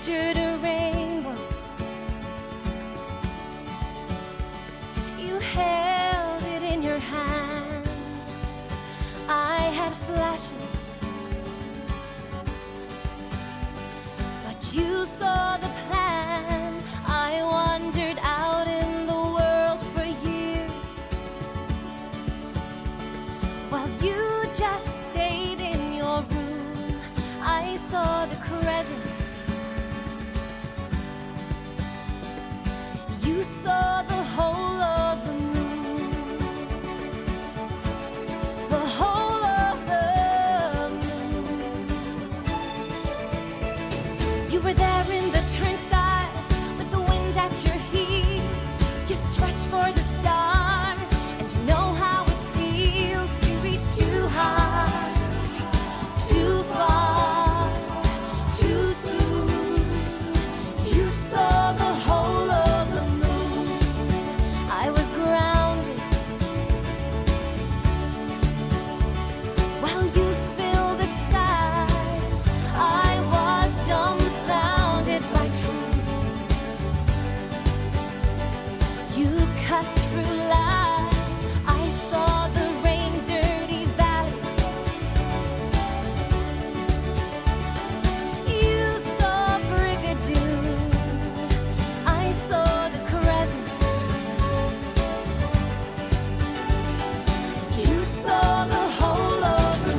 pictured a rainbow. You held it in your hands. I had flashes, but you saw the plan. I wandered out in the world for years, while you just stayed in your room. I saw the crescent. You saw the whole of the moon, the whole of the moon. You were there in the turnstiles with the wind at your heels. You stretched for the stars, and you know how it feels to reach too high, too far, too soon. You saw the whole of the moon. I was grounded while you filled the skies. I was dumbfounded by truth. You cut through lies. I saw the rain-dirty valley. You saw Brigadoon. I saw the crescent. You saw the whole of the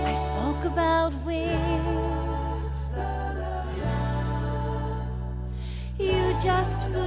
I spoke about wings. You just flew